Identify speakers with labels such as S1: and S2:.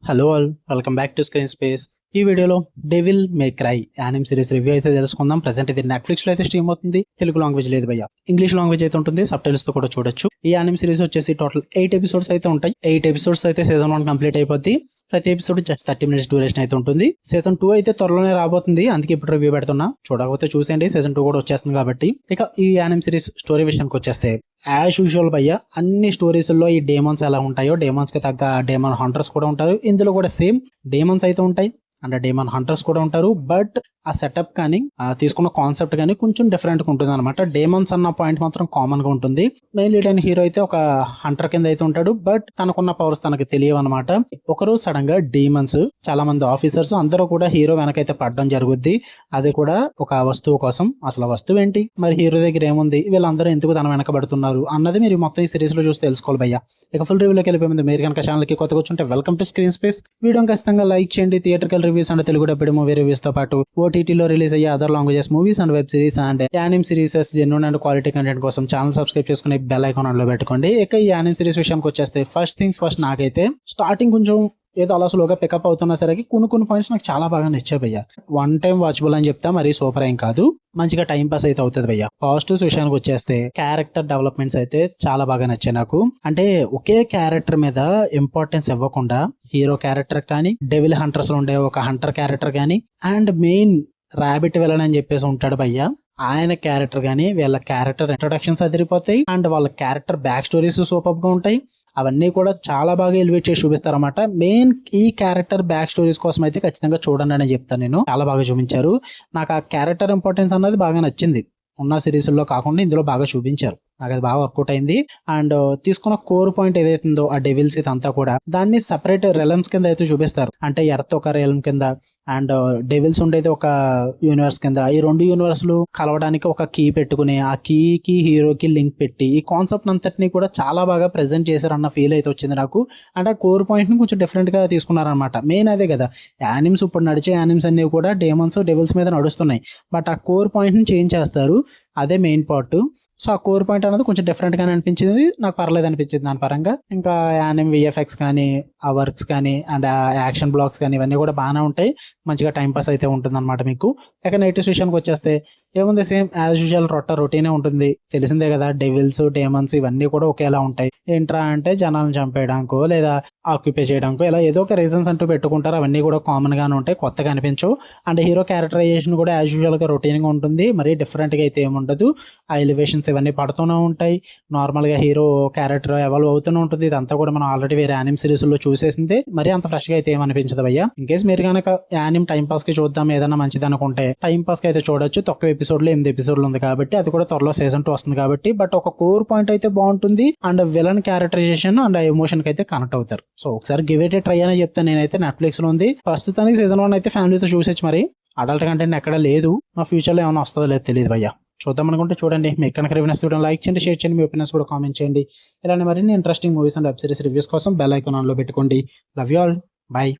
S1: Hello all, welcome back to screen space. ఈ వీడియోలో devil మే cry anime series review అయితే తెలుసుకుందాం. ప్రెసెంట్ ఇది నెట్ఫ్లిక్స్ లో అయితే స్ట్రీమ్ అవుతుంది. తెలుగు లాంగ్వేజ్ లేదు భయ్య, ఇంగ్లీష్ లాంగ్వేజ్ అయితే ఉంటుంది. సబ్ టైటిల్స్ తో కూడా చూడొచ్చు. ఈ యానిమ్ సిరీస్ వచ్చేసి టోటల్ 8 ఎపిసోడ్స్ అయితే ఉంటాయి. 8 ఎపిసోడ్స్ అయితే సీజన్ 1 కంప్లీట్ అయిపోద్ది. ప్రతి ఎపిసోడ్ జస్ట్ 30 minutes డ్యూరేషన్ అయితే ఉంటుంది. సీజన్ 2 అయితే త్వరలోనే రాబోతుంది, అందుకే ఇప్పుడు రివ్యూ పెడుతున్నా. చూడకపోతే చూసేయండి, సీజన్ 2 కూడా వచ్చేస్తుంది కాబట్టి. ఇక ఈ యానిమ్ సిరీస్ స్టోరీ విషయానికి వచ్చేస్తే యాజ్ యూజువల్ భయ్య, అన్ని స్టోరీస్ లో ఈ డేమన్స్ ఎలా ఉంటాయో, డేమన్స్ కి తగ్గ డేమన్ హంటర్స్ కూడా ఉంటారు. ఇందులో కూడా సేమ్ డేమన్స్ అయితే ఉంటాయి అంటే డేమన్ హంటర్స్ కూడా ఉంటారు. బట్ ఆ సెటప్ కానీ తీసుకున్న కాన్సెప్ట్ కానీ కొంచెం డిఫరెంట్ గా ఉంటుంది అనమాట. డేమన్స్ అన్న పాయింట్ మాత్రం కామన్ గా ఉంటుంది. మెయిన్ లీడ్ అయిన హీరో అయితే ఒక హంటర్ కింద అయితే ఉంటాడు, బట్ తనకున్న పవర్స్ తనకి తెలియవు అనమాట. ఒకరోజు సడన్ గా డీమన్స్ చాలా మంది ఆఫీసర్స్ అందరూ కూడా హీరో వెనకైతే పడడం జరుగుద్ది. అది కూడా ఒక వస్తువు కోసం. అసలు వస్తువు ఏంటి, మరి హీరో దగ్గర ఏముంది, వీళ్ళందరూ ఎందుకు తన వెనకబడుతున్నారు అన్నది మీరు మొత్తం ఈ సిరీస్ లో చూసి తెలుసుకోవాలి భయ్య. ఇక ఫుల్ రివ్యూలోకి వెళ్ళిపోయే ముందు మీరు కనుక ఛానల్ కి కొత్తగా వచ్చుంటే welcome to screen space. Video ఖచ్చితంగా లైక్ చేయండి. Theatrical reviews and Telugu dubbed movie reviews తో పాటు ఓటీటీలో రిలీజ్ అయ్యే other languages movies and web series and anime series genuine and quality content కోసం ఛానల్ సబ్స్క్రైబ్ చేసుకుని బెల్ ఐకాన్ ఆన్ లో పెట్టుకోండి. ఇక ఈ యానిమ్ సిరీస్ విషయానికి వచ్చేస్తే ఫస్ట్ థింగ్స్ ఫస్ట్, నాకైతే స్టార్టింగ్ కొంచెం ఏదో అలా స్లోగా పికప్ అవుతున్నా సరే కొన్ని పాయింట్స్ నాకు చాలా బాగా నచ్చాయి భయ్య. వన్ టైం వాచబుల్ అని చెప్తా, మరి సూపర్ ఏం కాదు, మంచిగా టైం పాస్ అయితే అవుతుంది భయ్య. పాజిటివ్స్ విషయానికి వచ్చేస్తే క్యారెక్టర్ డెవలప్మెంట్స్ అయితే చాలా బాగా నచ్చాయి నాకు. అంటే ఒకే క్యారెక్టర్ మీద ఇంపార్టెన్స్ ఇవ్వకుండా హీరో క్యారెక్టర్ కానీ, డెవిల్ హంటర్స్ లో ఉండే ఒక హంటర్ క్యారెక్టర్ కానీ, అండ్ మెయిన్ ర్యాబిట్ విలన్ అని చెప్పేసి ఉంటాడు భయ్య, ఆయన క్యారెక్టర్ కానీ, వీళ్ళ క్యారెక్టర్ ఇంట్రొడక్షన్స్ అదిరిపోతాయి. అండ్ వాళ్ళ క్యారెక్టర్ బ్యాక్ స్టోరీస్ సూపర్ గా ఉంటాయి. అవన్నీ కూడా చాలా బాగా ఎలివేట్ చేసి చూపిస్తారన్నమాట. మెయిన్ ఈ క్యారెక్టర్ బ్యాక్ స్టోరీస్ కోసం అయితే ఖచ్చితంగా చూడండి అని చెప్తాను నేను. చాలా బాగా చూపించారు. నాకు ఆ క్యారెక్టర్ ఇంపార్టెన్స్ అన్నది బాగా నచ్చింది. ఉన్న సిరీస్ లో కాకుండా ఇందులో బాగా చూపించారు. నాకు అది బాగా వర్కౌట్ అయింది. అండ్ తీసుకున్న కోర్ పాయింట్ ఏదైతుందో ఆ డెవిల్స్ ఇదంతా కూడా దాన్ని సెపరేట్ రెలమ్స్ కింద అయితే చూపిస్తారు. అంటే ఎర్త్ ఒక రెలమ్ కింద అండ్ డెవిల్స్ ఉండేది ఒక యూనివర్స్ కింద. ఈ రెండు యూనివర్స్లు కలవడానికి ఒక కీ పెట్టుకుని ఆ కీకి హీరోకి లింక్ పెట్టి ఈ కాన్సెప్ట్ అంతటిని కూడా చాలా బాగా ప్రెజెంట్ చేశారన్న ఫీల్ అయితే వచ్చింది నాకు. అంటే ఆ కోర్ పాయింట్ ని కొంచెం డిఫరెంట్ గా తీసుకున్నారనమాట. మెయిన్ అదే కదా, యానిమ్స్ ఇప్పుడు నడిచే యానిమ్స్ అన్ని కూడా డేమన్స్ డెవిల్స్ మీద నడుస్తున్నాయి. బట్ ఆ కోర్ పాయింట్ ని చేంజ్ చేస్తారు, అదే మెయిన్ పార్ట్. సో ఆ కోర్ పాయింట్ అనేది కొంచెం డిఫరెంట్ గానే అనిపించింది నాకు, పర్లేదు అనిపించింది దాని పరంగా. ఇంకా యానిమ్ విఎఫ్ఎక్స్ కానీ, ఆ వర్క్స్ కానీ, అండ్ ఆ యాక్షన్ బ్లాక్స్ కానీ ఇవన్నీ కూడా బాగానే ఉంటాయి. మంచిగా టైం పాస్ అయితే ఉంటుంది అనమాట మీకు. ఇక నెగిటివ్స్ విషయానికి వచ్చేస్తే ఏముంది, సేమ్ యాజ్ యూజువల్ రొటీనే ఉంటుంది. తెలిసిందే కదా, డెవిల్స్ డేమన్స్ ఇవన్నీ కూడా ఒకేలా ఉంటాయి. ఏంట్రా అంటే జనాలను చంపేయడానికో లేదా ఆక్యుపై చేయడానికో ఇలా ఏదో ఒక రీజన్స్ అంటూ పెట్టుకుంటారు. అవన్నీ కూడా కామన్ గానే ఉంటాయి, కొత్తగా అనిపించవు. అండ్ హీరో క్యారెక్టరైజేషన్ కూడా యాజ్ యూజువల్ గా రొటీన్ గా ఉంటుంది, మరీ డిఫరెంట్ గా అయితే ఏముండదు. ఆ ఎలివేషన్స్ ఇవన్నీ పడుతూనే ఉంటాయి. నార్మల్ గా హీరో క్యారెక్టర్ ఎవాల్వ్ అవుతూనే ఉంటుంది. ఇదంతా కూడా మనం ఆల్రెడీ వేరే యానిమ్ సిరీస్ లో చూసేసింది. మరి అంత ఫ్రెష్ గా అయితే ఏమనిపించదు భయ్య. ఇన్ కేస్ మీరు కనుక యానిమ్ టైం పాస్ కి చూద్దాం ఏదైనా మంచిది అనుకుంటే టైం పాస్ కి అయితే చూడొచ్చు. తక్కువ ఎపిసోడ్లో 8 ఎపిసోడ్లు ఉంది కాబట్టి, అది కూడా త్వరలో సీజన్ 2 వస్తుంది కాబట్టి. బట్ ఒక కోర్ పాయింట్ అయితే బాగుంటుంది. And villain characterization and emotion కి అయితే కనెక్ట్ అవుతారు. సో ఒకసారి గివ్ ఇట్ ఏ ట్రై అని చెప్తాను నేనైతే. నెట్ఫ్లిక్స్ లో ఉంది ప్రస్తుతానికి. సీజన్ 1 అయితే ఫ్యామిలీతో చూసేచ్చు. మరి అడల్ట్ కంటెంట్ ఎక్కడ లేదు. మా ఫ్యూచర్ లో ఏమైనా వస్తుందో లేదు తెలియదు భయ్య. చూద్దాం అనుకుంటే చూడండి. మీకు కనుక రివ్యూస్ చూడండి, లైక్ చేయండి, షేర్ చేయండి, మీ ఒపీనియన్స్ కూడా కామెంట్ చేయండి. ఇలాంటి మరిన్ని interesting movies and web series reviews కోసం బెల్ ఐకాన్ ఆన్ లో పెట్టుకోండి. Love you all, by.